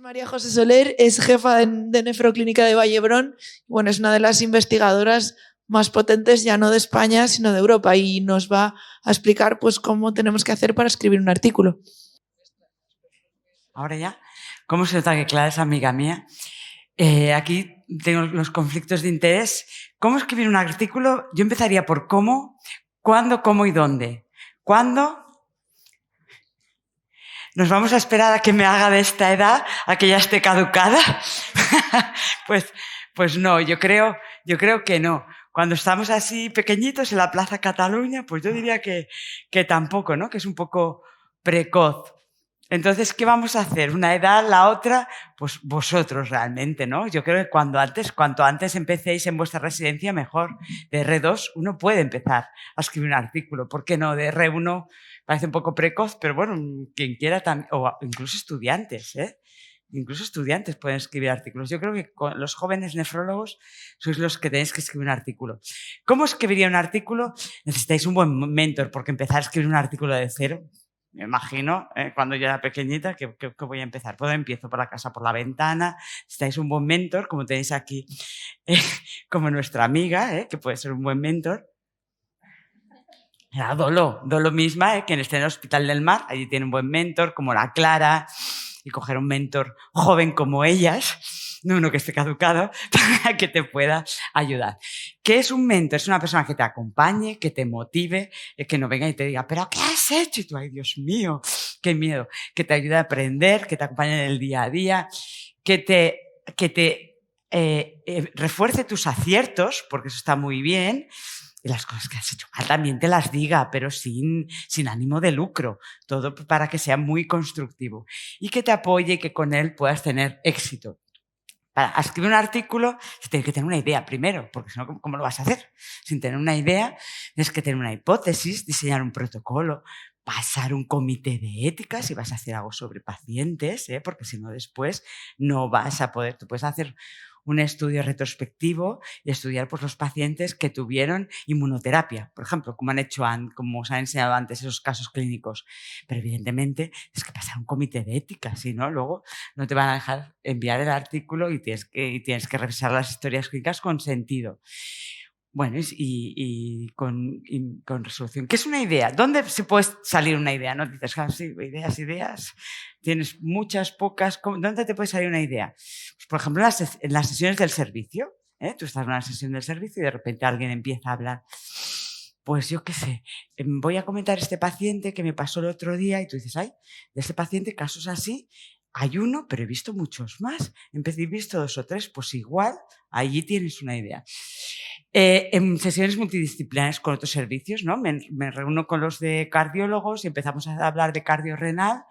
María José Soler es jefa de Nefroclínica de Vallebrón. Bueno, es una de las investigadoras más potentes ya no de España, sino de Europa, y nos va a explicar pues cómo tenemos que hacer para escribir un artículo. Ahora ya, ¿cómo se nota que Clara es amiga mía? Aquí tengo los conflictos de interés. ¿Cómo escribir un artículo? Yo empezaría por cómo, cuándo, cómo y dónde. ¿Cuándo? ¿Nos vamos a esperar a que me haga de esta edad, a que ya esté caducada? pues no, yo creo que no. Cuando estamos así pequeñitos en la Plaza Cataluña, pues yo diría que tampoco, ¿no? Que es un poco precoz. Entonces, ¿qué vamos a hacer? ¿Una edad, la otra? Pues vosotros realmente, ¿no? Yo creo que cuanto antes empecéis en vuestra residencia, mejor. De R2 uno puede empezar a escribir un artículo. ¿Por qué no? De R1 parece un poco precoz, pero bueno, quien quiera también, o incluso estudiantes, ¿eh? Incluso estudiantes pueden escribir artículos. Yo creo que con los jóvenes nefrólogos sois los que tenéis que escribir un artículo. ¿Cómo escribiría un artículo? Necesitáis un buen mentor, porque empezar a escribir un artículo de cero, me imagino, cuando yo era pequeñita, que voy a empezar. Pues empiezo por la casa, por la ventana. Necesitáis un buen mentor, como tenéis aquí, como nuestra amiga, que puede ser un buen mentor. Era Dolo misma, que está en el Hospital del Mar, allí tiene un buen mentor, como la Clara, y coger un mentor joven como ellas, no uno que esté caducado, para que te pueda ayudar. ¿Qué es un mentor? Es una persona que te acompañe, que te motive, que no venga y te diga, ¿pero qué has hecho? Y tú, ay, Dios mío, qué miedo. Que te ayude a aprender, que te acompañe en el día a día, que te refuerce tus aciertos, porque eso está muy bien, y las cosas que has hecho mal también te las diga, pero sin ánimo de lucro, todo para que sea muy constructivo y que te apoye y que con él puedas tener éxito. Para escribir un artículo se tiene que tener una idea primero, porque si no, ¿cómo lo vas a hacer? Sin tener una idea, tienes que tener una hipótesis, diseñar un protocolo, pasar un comité de ética si vas a hacer algo sobre pacientes, porque si no después no vas a poder. Tú puedes hacer un estudio retrospectivo y estudiar pues, los pacientes que tuvieron inmunoterapia, por ejemplo, como os han enseñado antes esos casos clínicos. Pero evidentemente es que pasar un comité de ética, si no, luego no te van a dejar enviar el artículo y tienes que revisar las historias clínicas con sentido. Bueno, y con resolución. ¿Qué es una idea? ¿Dónde se puede salir una idea? No dices, sí, ideas. Tienes muchas, pocas. ¿Dónde te puede salir una idea? Pues, por ejemplo, en las sesiones del servicio. Tú estás en una sesión del servicio y de repente alguien empieza a hablar. Pues yo qué sé, voy a comentar este paciente que me pasó el otro día y tú dices, ay, de este paciente casos así hay uno, pero he visto muchos más. He visto 2 o 3, pues igual, allí tienes una idea. En sesiones multidisciplinares con otros servicios, ¿no? Me reúno con los de cardiólogos y empezamos a hablar de cardiorrenal.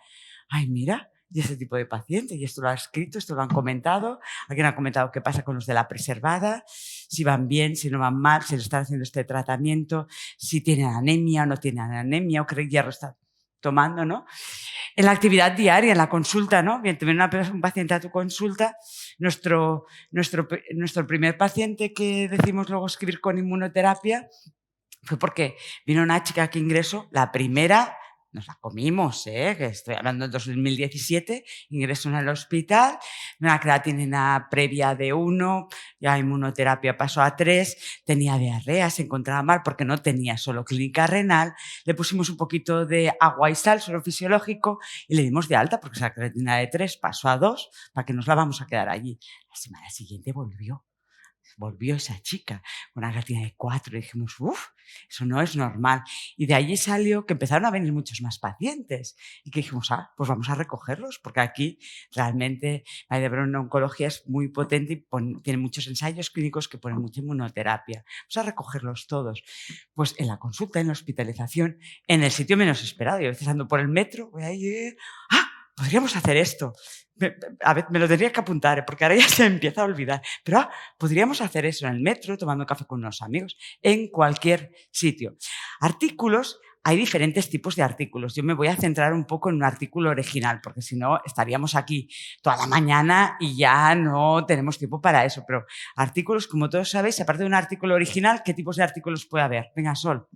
Ay, mira, y ese tipo de paciente, y esto lo ha escrito, esto lo han comentado. Alguien ha comentado qué pasa con los de la preservada, si van bien, si no van mal, si le están haciendo este tratamiento, si tienen anemia o no tienen anemia, o qué hierro está tomando, ¿no? En la actividad diaria, en la consulta, ¿no? Bien, te viene un paciente a tu consulta. Nuestro primer paciente que decimos luego escribir con inmunoterapia fue porque vino una chica que ingresó, la primera, nos la comimos, que estoy hablando de 2017, ingresó en el hospital, una creatinina previa de 1, ya inmunoterapia pasó a 3, tenía diarrea, se encontraba mal porque no tenía solo clínica renal, le pusimos un poquito de agua y sal, suero fisiológico, y le dimos de alta porque esa creatinina de 3 pasó a 2, ¿para qué nos la vamos a quedar allí? La semana siguiente volvió esa chica con una creatinina de 4 y dijimos, eso no es normal. Y de allí salió que empezaron a venir muchos más pacientes y que dijimos, pues vamos a recogerlos porque aquí realmente la oncología es muy potente y tiene muchos ensayos clínicos que ponen mucha inmunoterapia. Vamos a recogerlos todos. Pues en la consulta, en la hospitalización, en el sitio menos esperado. Y a veces ando por el metro, voy ahí, podríamos hacer esto. A ver, me lo tendría que apuntar, porque ahora ya se empieza a olvidar. Pero podríamos hacer eso en el metro, tomando café con unos amigos, en cualquier sitio. Artículos, hay diferentes tipos de artículos. Yo me voy a centrar un poco en un artículo original, porque si no estaríamos aquí toda la mañana y ya no tenemos tiempo para eso. Pero artículos, como todos sabéis, aparte de un artículo original, ¿qué tipos de artículos puede haber? Venga, Sol.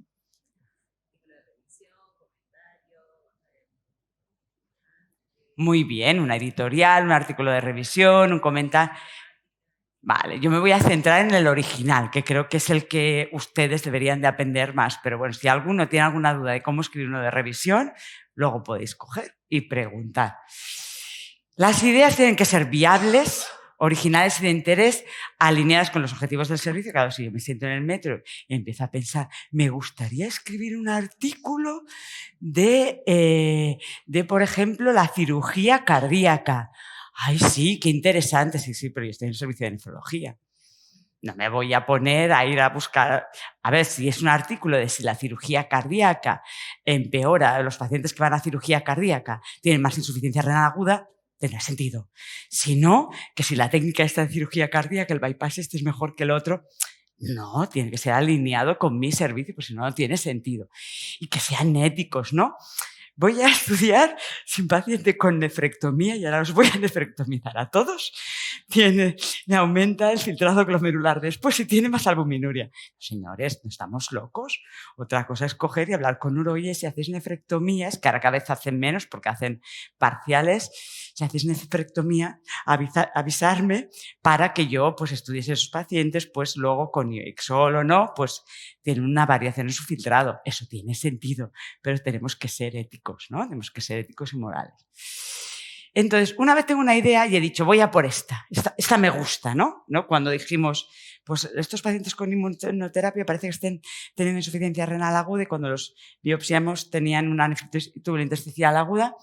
Muy bien, una editorial, un artículo de revisión, un comentario. Vale, yo me voy a centrar en el original, que creo que es el que ustedes deberían de aprender más. Pero bueno, si alguno tiene alguna duda de cómo escribir uno de revisión, luego podéis coger y preguntar. Las ideas tienen que ser viables, originales y de interés, alineadas con los objetivos del servicio. Claro, si yo me siento en el metro y empiezo a pensar, me gustaría escribir un artículo de por ejemplo, la cirugía cardíaca. Ay, sí, qué interesante. Sí, pero yo estoy en el servicio de nefrología. No me voy a poner a ir a buscar, a ver si es un artículo de si la cirugía cardíaca empeora, los pacientes que van a cirugía cardíaca tienen más insuficiencia renal aguda, tendrá sentido. Si no, que si la técnica esta de cirugía cardíaca, el bypass este es mejor que el otro, no, tiene que ser alineado con mi servicio, pues si no, no tiene sentido. Y que sean éticos, ¿no? Voy a estudiar sin paciente con nefrectomía y ahora os voy a nefrectomizar a todos. Me aumenta el filtrado glomerular después y tiene más albuminuria. Señores, no estamos locos. Otra cosa es coger y hablar con uno, oye, si hacéis nefrectomías, que ahora cada vez hacen menos porque hacen parciales, si hacéis nefrectomía, avisarme para que yo pues estudiese a esos pacientes, pues luego con Ioxol o no, pues tienen una variación en su filtrado. Eso tiene sentido, pero tenemos que ser éticos, ¿no? Tenemos que ser éticos y morales. Entonces, una vez tengo una idea y he dicho, voy a por esta me gusta, ¿no? Cuando dijimos, pues estos pacientes con inmunoterapia parece que estén teniendo insuficiencia renal aguda y cuando los biopsiamos tenían una nefritis tubulointersticial aguda.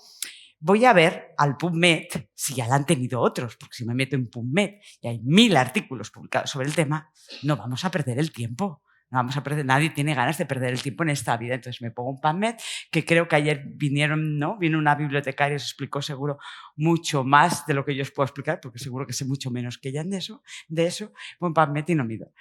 Voy a ver al PubMed si ya la han tenido otros, porque si me meto en PubMed y hay 1000 artículos publicados sobre el tema, no vamos a perder el tiempo. No vamos a perder, nadie tiene ganas de perder el tiempo en esta vida. Entonces me pongo un PubMed, que creo que ayer vinieron, ¿no? Vino una bibliotecaria y os explicó seguro mucho más de lo que yo os puedo explicar, porque seguro que sé mucho menos que ella de eso. Un PubMed y no mido.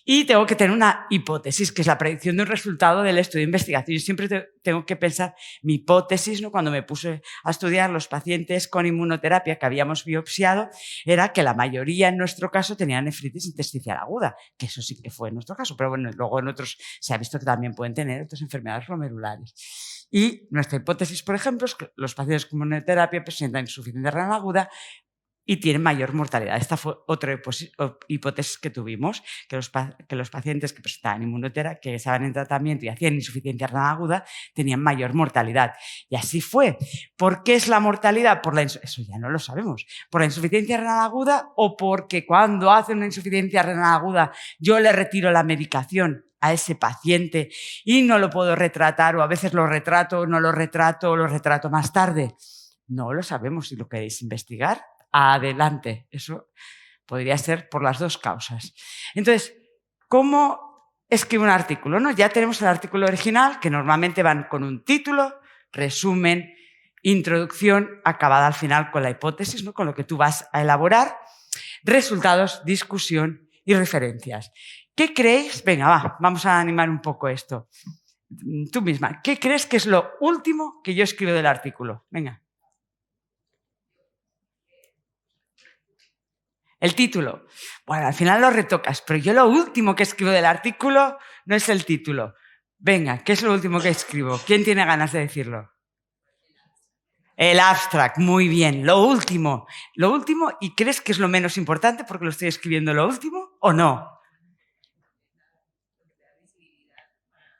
Y tengo que tener una hipótesis, que es la predicción de un resultado del estudio de investigación. Yo siempre tengo que pensar mi hipótesis, ¿no? Cuando me puse a estudiar los pacientes con inmunoterapia que habíamos biopsiado, era que la mayoría en nuestro caso tenían nefritis intersticial aguda, que eso sí que fue en nuestro caso, pero bueno, luego en otros se ha visto que también pueden tener otras enfermedades glomerulares. Y nuestra hipótesis, por ejemplo, es que los pacientes con inmunoterapia presentan insuficiencia renal aguda y tienen mayor mortalidad. Esta fue otra hipótesis que tuvimos, que los pacientes que presentaban inmunoterapia, que estaban en tratamiento y hacían insuficiencia renal aguda, tenían mayor mortalidad. Y así fue. ¿Por qué es la mortalidad? Eso ya no lo sabemos. ¿Por la insuficiencia renal aguda o porque cuando hacen una insuficiencia renal aguda yo le retiro la medicación a ese paciente y no lo puedo retratar, o a veces lo retrato, no lo retrato, o lo retrato más tarde? No lo sabemos. Si lo queréis investigar, adelante. Eso podría ser por las dos causas. Entonces, ¿cómo escribo un artículo? ¿No? Ya tenemos el artículo original, que normalmente van con un título, resumen, introducción, acabada al final con la hipótesis, ¿no? Con lo que tú vas a elaborar, resultados, discusión y referencias. ¿Qué creéis? Venga, vamos a animar un poco esto. Tú misma, ¿qué crees que es lo último que yo escribo del artículo? Venga. El título. Bueno, al final lo retocas, pero yo lo último que escribo del artículo no es el título. Venga, ¿qué es lo último que escribo? ¿Quién tiene ganas de decirlo? El abstract, muy bien. Lo último, ¿y crees que es lo menos importante porque lo estoy escribiendo lo último o no?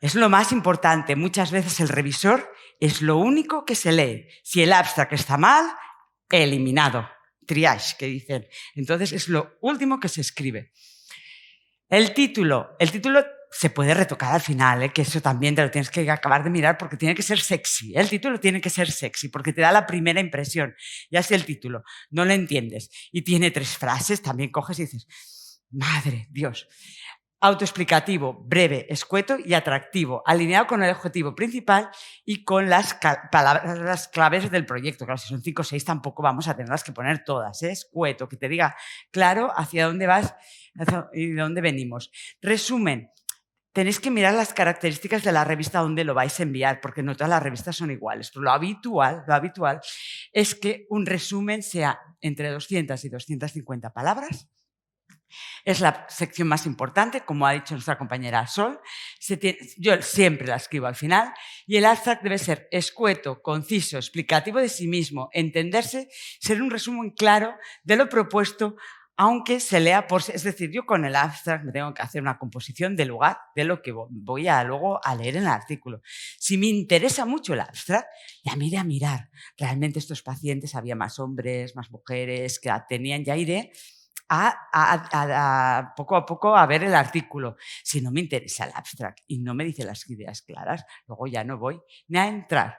Es lo más importante. Muchas veces el revisor es lo único que se lee. Si el abstract está mal, eliminado. Triage, que dicen. Entonces es lo último que se escribe. El título se puede retocar al final, que eso también te lo tienes que acabar de mirar porque tiene que ser sexy. El título tiene que ser sexy porque te da la primera impresión. Ya si el título no lo entiendes y tiene 3 frases, también coges y dices, madre Dios. Autoexplicativo, breve, escueto y atractivo, alineado con el objetivo principal y con las palabras claves del proyecto. Claro, si son 5 o 6 tampoco vamos a tenerlas que poner todas, ¿eh? Escueto, que te diga claro hacia dónde vas y de dónde venimos. Resumen, tenéis que mirar las características de la revista donde lo vais a enviar, porque no todas las revistas son iguales. Pero lo habitual es que un resumen sea entre 200 y 250 palabras, Es la sección más importante, como ha dicho nuestra compañera Sol. Yo siempre la escribo al final. Y el abstract debe ser escueto, conciso, explicativo de sí mismo, entenderse, ser un resumen claro de lo propuesto, aunque se lea por sí. Es decir, yo con el abstract me tengo que hacer una composición del lugar de lo que voy luego a leer en el artículo. Si me interesa mucho el abstract, ya me iré a mirar. Realmente estos pacientes, había más hombres, más mujeres, que tenían, ya iré poco a poco a ver el artículo. Si no me interesa el abstract y no me dice las ideas claras, luego ya no voy ni a entrar.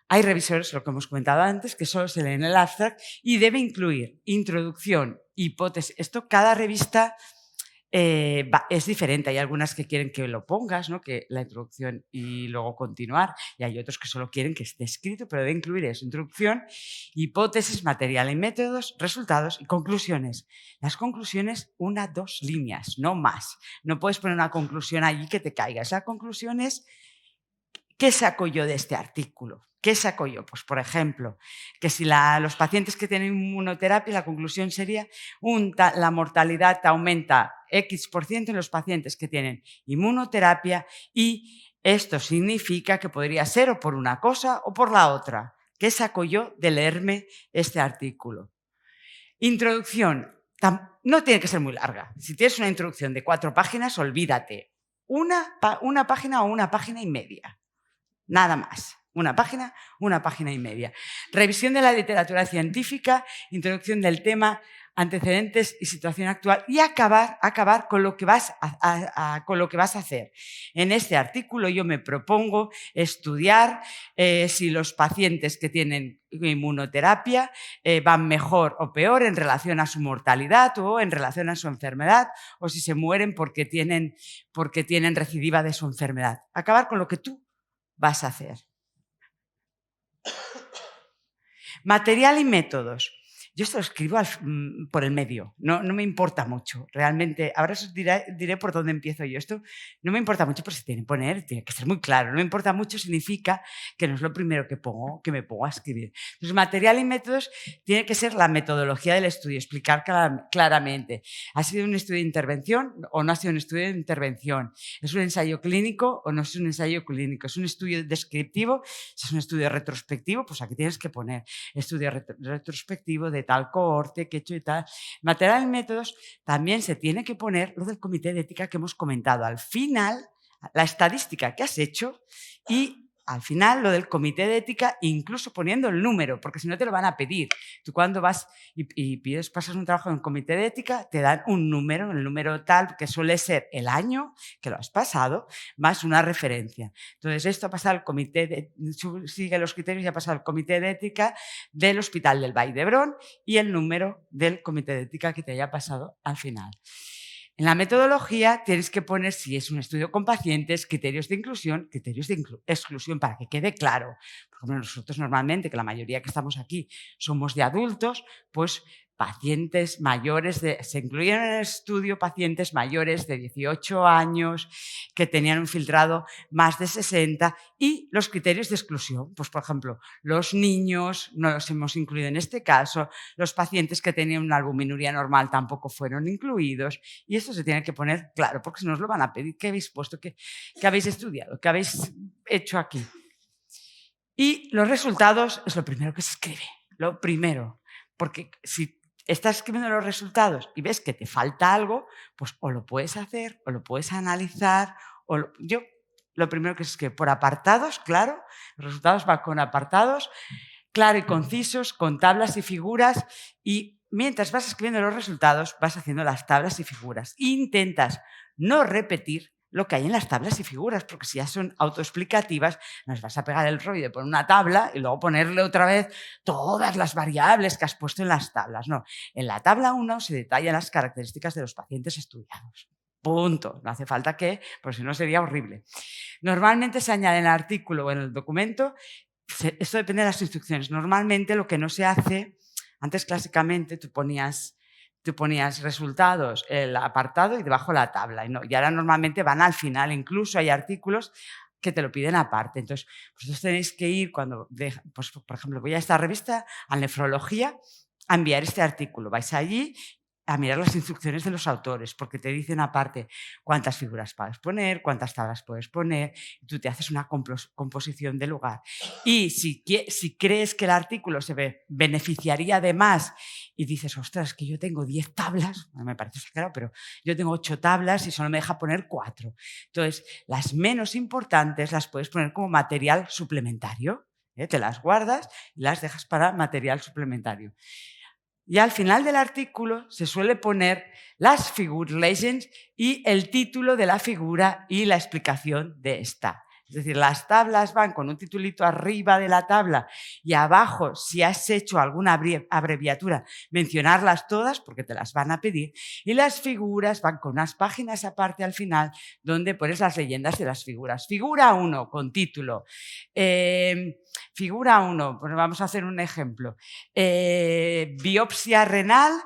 Hay revisores, lo que hemos comentado antes, que solo se leen el abstract y debe incluir introducción, hipótesis. Esto cada revista es diferente. Hay algunas que quieren que lo pongas, ¿no? Que la introducción y luego continuar. Y hay otros que solo quieren que esté escrito, pero debe incluir eso. Introducción, hipótesis, material y métodos, resultados y conclusiones. Las conclusiones, 1, 2 líneas, no más. No puedes poner una conclusión allí que te caigas. La conclusión es: ¿qué saco yo de este artículo? ¿Qué saco yo? Pues, por ejemplo, que si los pacientes que tienen inmunoterapia, la conclusión sería la mortalidad aumenta X% en los pacientes que tienen inmunoterapia y esto significa que podría ser o por una cosa o por la otra. ¿Qué saco yo de leerme este artículo? Introducción. No tiene que ser muy larga. Si tienes una introducción de 4 páginas, olvídate. Una página o una página y media. Nada más. Una página y media. Revisión de la literatura científica, introducción del tema, antecedentes y situación actual y acabar con lo que vas a hacer. En este artículo yo me propongo estudiar si los pacientes que tienen inmunoterapia van mejor o peor en relación a su mortalidad o en relación a su enfermedad, o si se mueren porque tienen recidiva de su enfermedad. Acabar con lo que tú vas a hacer. Material y métodos. Yo esto lo escribo por el medio, no me importa mucho, realmente. Ahora os diré por dónde empiezo yo. Esto no me importa mucho, pero se tiene que ser muy claro. No me importa mucho significa que no es lo primero que me pongo a escribir. Entonces, material y métodos tiene que ser la metodología del estudio, explicar claramente. ¿Ha sido un estudio de intervención o no ha sido un estudio de intervención? ¿Es un ensayo clínico o no es un ensayo clínico? ¿Es un estudio descriptivo? Si es un estudio retrospectivo, pues aquí tienes que poner estudio retrospectivo de tal cohorte que he hecho y tal. Material y métodos también se tiene que poner lo del comité de ética que hemos comentado. Al final, la estadística que has hecho y al final lo del comité de ética, incluso poniendo el número, porque si no te lo van a pedir. Tú cuando vas y pasas un trabajo en comité de ética, te dan un número, el número tal, que suele ser el año que lo has pasado, más una referencia. Entonces, esto ha pasado al comité, sigue los criterios y ha pasado al comité de ética del Hospital del Vall d'Hebron y el número del comité de ética que te haya pasado al final. En la metodología tienes que poner, si es un estudio con pacientes, criterios de inclusión, criterios de exclusión, para que quede claro. Por ejemplo, nosotros normalmente, que la mayoría que estamos aquí somos de adultos, pues pacientes mayores se incluyeron en el estudio pacientes mayores de 18 años que tenían un filtrado más de 60 y los criterios de exclusión, pues por ejemplo, los niños no los hemos incluido en este caso, los pacientes que tenían una albuminuria normal tampoco fueron incluidos y esto se tiene que poner claro porque si no os lo van a pedir. ¿Qué habéis puesto? ¿Qué habéis estudiado? ¿Qué habéis hecho aquí? Y los resultados es lo primero que se escribe, lo primero, porque si estás escribiendo los resultados y ves que te falta algo, pues o lo puedes hacer o lo puedes analizar. Yo lo primero que es que por apartados, claro, los resultados van con apartados, claro y concisos, con tablas y figuras y mientras vas escribiendo los resultados vas haciendo las tablas y figuras. Intentas no repetir lo que hay en las tablas y figuras, porque si ya son autoexplicativas, nos vas a pegar el rollo de poner una tabla y luego ponerle otra vez todas las variables que has puesto en las tablas. No, en la tabla 1 se detallan las características de los pacientes estudiados. Punto. No hace falta que, porque si no sería horrible. Normalmente se añade en el artículo o en el documento, esto depende de las instrucciones. Normalmente lo que no se hace, antes clásicamente tú ponías resultados, el apartado y debajo la tabla. Y ahora normalmente van al final, incluso hay artículos que te lo piden aparte. Entonces, vosotros tenéis que ir cuando, pues, por ejemplo, voy a esta revista, a Nefrología, a enviar este artículo. Vais allí, a mirar las instrucciones de los autores, porque te dicen aparte cuántas figuras puedes poner, cuántas tablas puedes poner, y tú te haces una composición de lugar. Y si crees que el artículo se beneficiaría de más y dices, ostras, que yo tengo 10 tablas, me parece exagerado, pero yo tengo 8 tablas y solo me deja poner 4. Entonces, las menos importantes las puedes poner como material suplementario. Te las guardas y las dejas para material suplementario. Y al final del artículo se suele poner las figure legends y el título de la figura y la explicación de esta. Es decir, las tablas van con un titulito arriba de la tabla y abajo, si has hecho alguna abreviatura, mencionarlas todas porque te las van a pedir. Y las figuras van con unas páginas aparte al final donde pones las leyendas de las figuras. Figura 1 con título. Figura 1, pues vamos a hacer un ejemplo. Biopsia renal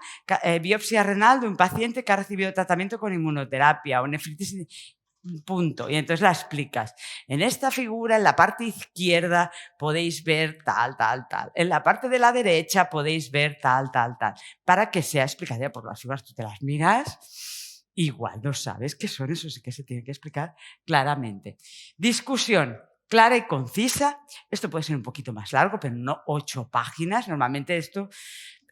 de un paciente que ha recibido tratamiento con inmunoterapia o nefritis. Punto. Y entonces la explicas. En esta figura, en la parte izquierda, podéis ver tal, tal, tal. En la parte de la derecha podéis ver tal, tal, tal. Para que sea explicada por las figuras. Tú te las miras, igual no sabes qué son, eso sí que se tiene que explicar claramente. Discusión clara y concisa. Esto puede ser un poquito más largo, pero no 8 páginas. Normalmente esto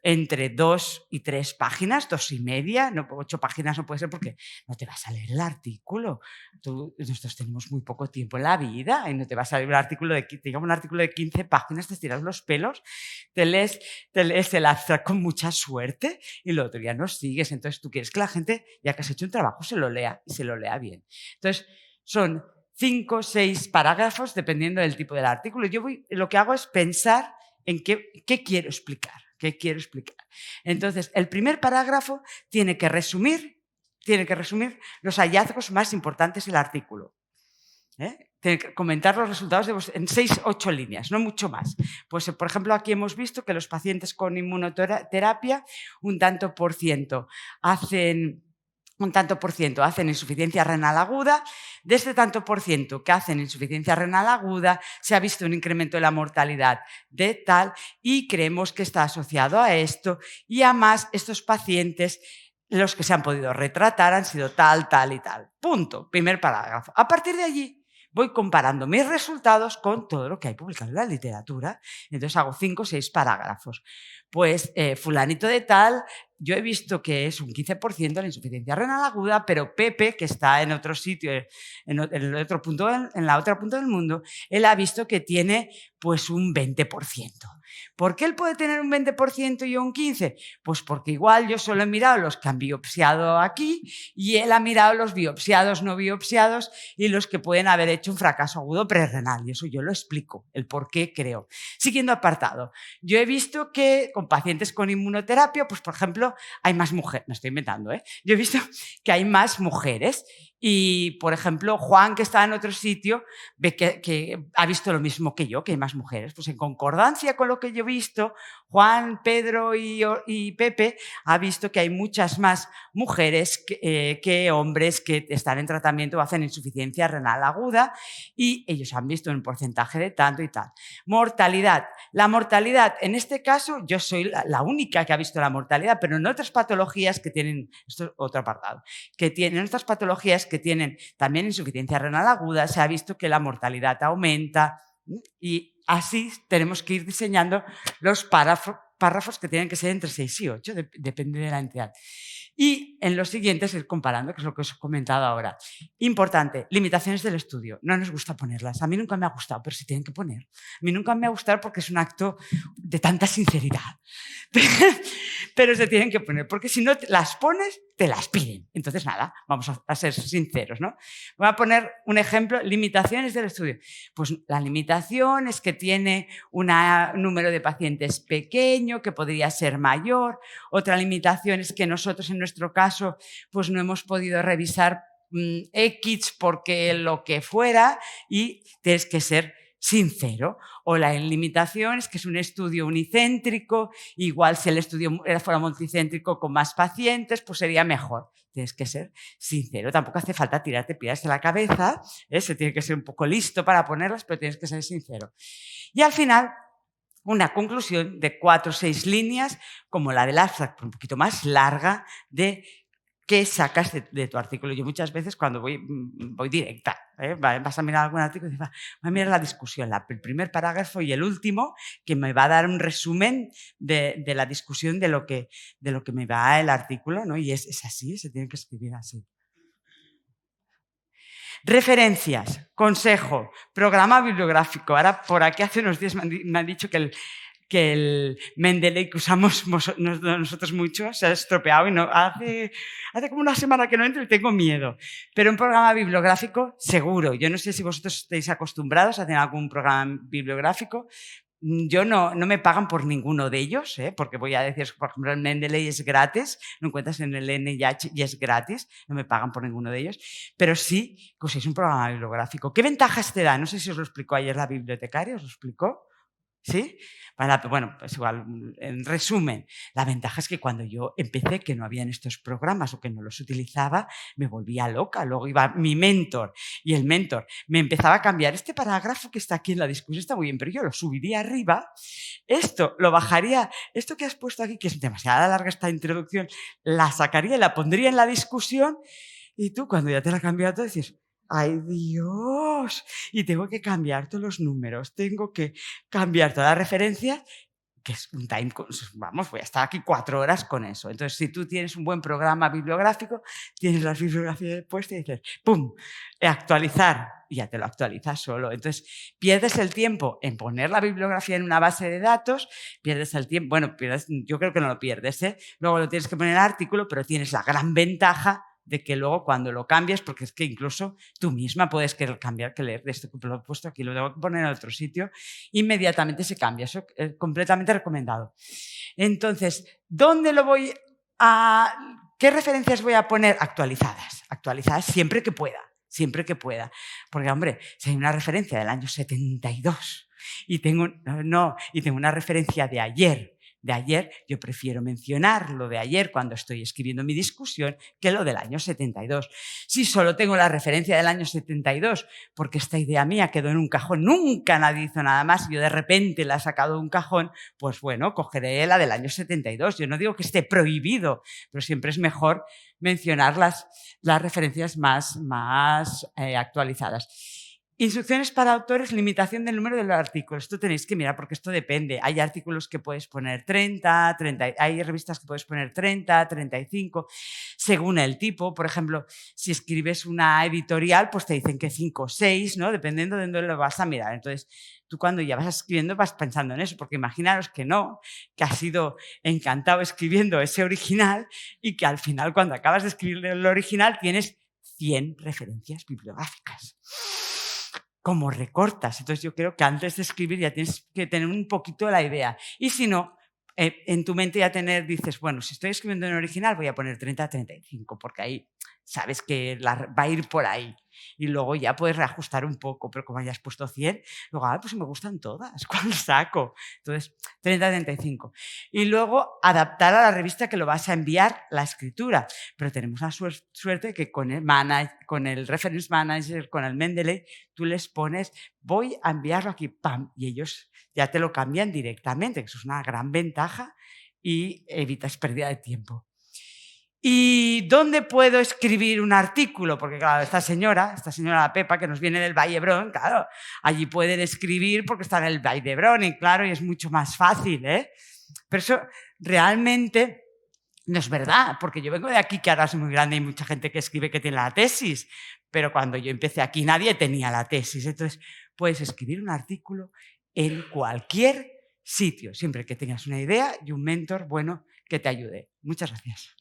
entre 2 y 3 páginas, 2 y media, no, 8 páginas no puede ser porque no te vas a leer el artículo. Nosotros tenemos muy poco tiempo en la vida y no te vas a leer un artículo de 15 páginas, te estiras los pelos, te lees el abstract con mucha suerte y lo otro ya no sigues. Entonces tú quieres que la gente, ya que has hecho un trabajo, se lo lea y se lo lea bien. Entonces son 5 o 6 parágrafos dependiendo del tipo del artículo. Yo lo que hago es pensar en qué quiero explicar. ¿Qué quiero explicar? Entonces, el primer parágrafo tiene que resumir los hallazgos más importantes del artículo. Tiene que comentar los resultados en 6 o 8 líneas, no mucho más. Pues, por ejemplo, aquí hemos visto que los pacientes con inmunoterapia un tanto por ciento hacen insuficiencia renal aguda. De este tanto por ciento que hacen insuficiencia renal aguda, se ha visto un incremento de la mortalidad de tal y creemos que está asociado a esto. Y además, estos pacientes, los que se han podido retratar, han sido tal, tal y tal. Punto. Primer parágrafo. A partir de allí, voy comparando mis resultados con todo lo que hay publicado en la literatura. Entonces hago 5 o 6 parágrafos. Pues fulanito de tal, yo he visto que es un 15% de la insuficiencia renal aguda, pero Pepe, que está en otro sitio, en la otra punta del mundo, él ha visto que tiene pues un 20%. ¿Por qué él puede tener un 20% y yo un 15%? Pues porque igual yo solo he mirado los que han biopsiado aquí y él ha mirado los biopsiados, no biopsiados y los que pueden haber hecho un fracaso agudo prerrenal. Y eso yo lo explico, el por qué creo. Siguiendo apartado, yo he visto que con pacientes con inmunoterapia, pues por ejemplo, hay más mujeres, me estoy inventando, yo he visto que hay más mujeres y, por ejemplo, Juan, que está en otro sitio, ve que ha visto lo mismo que yo, que hay más mujeres. Pues en concordancia con lo que yo he visto, Juan, Pedro y Pepe ha visto que hay muchas más mujeres que hombres que están en tratamiento o hacen insuficiencia renal aguda y ellos han visto un porcentaje de tanto y tal. Mortalidad. La mortalidad, en este caso, yo soy la única que ha visto la mortalidad, pero en otras patologías que tienen, esto es otro apartado, que tienen otras patologías que tienen también insuficiencia renal aguda, se ha visto que la mortalidad aumenta y así tenemos que ir diseñando los párrafos que tienen que ser entre 6 y 8, depende de la entidad. Y en los siguientes ir comparando, que es lo que os he comentado ahora. Importante, limitaciones del estudio. No nos gusta ponerlas. A mí nunca me ha gustado, pero se tienen que poner. A mí nunca me ha gustado porque es un acto de tanta sinceridad. Pero se tienen que poner, porque si no las pones, te las piden. Entonces, nada, vamos a ser sinceros, ¿no? Voy a poner un ejemplo, limitaciones del estudio. Pues la limitación es que tiene un número de pacientes pequeño, que podría ser mayor. Otra limitación es que nosotros, en nuestro caso, pues no hemos podido revisar X porque lo que fuera y tienes que ser sincero. O la limitación es que es un estudio unicéntrico, igual si el estudio fuera multicéntrico con más pacientes, pues sería mejor. Tienes que ser sincero, tampoco hace falta tirarte piedras de la cabeza, se tiene que ser un poco listo para ponerlas, pero tienes que ser sincero. Y al final, una conclusión de 4 o 6 líneas, como la del abstract, pero un poquito más larga, de qué sacas de tu artículo. Yo muchas veces cuando voy directa, vas a mirar algún artículo y dices, voy a mirar la discusión, el primer parágrafo y el último, que me va a dar un resumen de la discusión de lo que me va el artículo, ¿no? Y es así, se tiene que escribir así. Referencias, consejo, programa bibliográfico. Ahora, por aquí hace unos días me han dicho que el Mendeley que usamos nosotros mucho se ha estropeado y no, hace como una semana que no entro y tengo miedo. Pero un programa bibliográfico, seguro. Yo no sé si vosotros estáis acostumbrados a tener algún programa bibliográfico. Yo no me pagan por ninguno de ellos, porque voy a decir, por ejemplo, el Mendeley es gratis, lo encuentras en el NIH y es gratis, no me pagan por ninguno de ellos, pero sí que uséis un programa bibliográfico. ¿Qué ventajas te da? No sé si os lo explicó ayer la bibliotecaria, ¿os lo explicó? ¿Sí? Bueno, pues igual, en resumen, la ventaja es que cuando yo empecé, que no habían estos programas o que no los utilizaba, me volvía loca. Luego iba mi mentor y el mentor me empezaba a cambiar. Este parágrafo que está aquí en la discusión está muy bien, pero yo lo subiría arriba, esto lo bajaría, esto que has puesto aquí, que es demasiado larga esta introducción, la sacaría y la pondría en la discusión y tú cuando ya te la has cambiado todo dices, ¡ay, Dios! Y tengo que cambiar todos los números, tengo que cambiar todas las referencias, que es un time... Vamos, voy a estar aquí 4 horas con eso. Entonces, si tú tienes un buen programa bibliográfico, tienes las bibliografías puestas y dices, ¡pum!, actualizar. Y ya te lo actualizas solo. Entonces, pierdes el tiempo en poner la bibliografía en una base de datos, pierdes el tiempo... Bueno, yo creo que no lo pierdes, ¿eh? Luego lo tienes que poner en el artículo, pero tienes la gran ventaja de que luego cuando lo cambias, porque es que incluso tú misma puedes querer cambiar, que leer de esto que lo he puesto aquí, lo tengo que poner en otro sitio, inmediatamente se cambia. Eso es completamente recomendado. Entonces, ¿dónde lo voy a...? ¿Qué referencias voy a poner? Actualizadas. Actualizadas siempre que pueda. Siempre que pueda. Porque, hombre, si hay una referencia del año 72 y tengo una referencia de ayer, yo prefiero mencionar lo de ayer cuando estoy escribiendo mi discusión que lo del año 72. Si solo tengo la referencia del año 72 porque esta idea mía quedó en un cajón, nunca nadie hizo nada más y yo de repente la he sacado de un cajón, pues bueno, cogeré la del año 72. Yo no digo que esté prohibido, pero siempre es mejor mencionar las referencias más actualizadas. Instrucciones para autores, limitación del número de los artículos. Esto tenéis que mirar porque esto depende. Hay artículos que puedes poner 30, hay revistas que puedes poner 30, 35, según el tipo. Por ejemplo, si escribes una editorial, pues te dicen que 5 o 6, ¿no? Dependiendo de dónde lo vas a mirar. Entonces, tú cuando ya vas escribiendo vas pensando en eso, porque imaginaros que no, que has sido encantado escribiendo ese original y que al final, cuando acabas de escribir el original, tienes 100 referencias bibliográficas. ¿Cómo recortas? Entonces yo creo que antes de escribir ya tienes que tener un poquito la idea. Y si no, en tu mente ya dices, bueno, si estoy escribiendo en original voy a poner 30, 35, porque ahí sabes que va a ir por ahí. Y luego ya puedes reajustar un poco, pero como hayas puesto 100, luego, pues me gustan todas, ¿cuál saco? Entonces, 30, 35. Y luego adaptar a la revista que lo vas a enviar la escritura. Pero tenemos la suerte que con el Reference Manager, con el Mendeley, tú les pones, voy a enviarlo aquí, ¡pam! Y ellos ya te lo cambian directamente, que eso es una gran ventaja y evitas pérdida de tiempo. ¿Y dónde puedo escribir un artículo? Porque, claro, esta señora Pepa, que nos viene del Vall d'Hebron, claro, allí pueden escribir porque está en el Vall d'Hebron y, claro, y es mucho más fácil, ¿eh? Pero eso realmente no es verdad, porque yo vengo de aquí, que ahora es muy grande y hay mucha gente que escribe que tiene la tesis, pero cuando yo empecé aquí nadie tenía la tesis. Entonces, puedes escribir un artículo en cualquier sitio, siempre que tengas una idea y un mentor bueno que te ayude. Muchas gracias.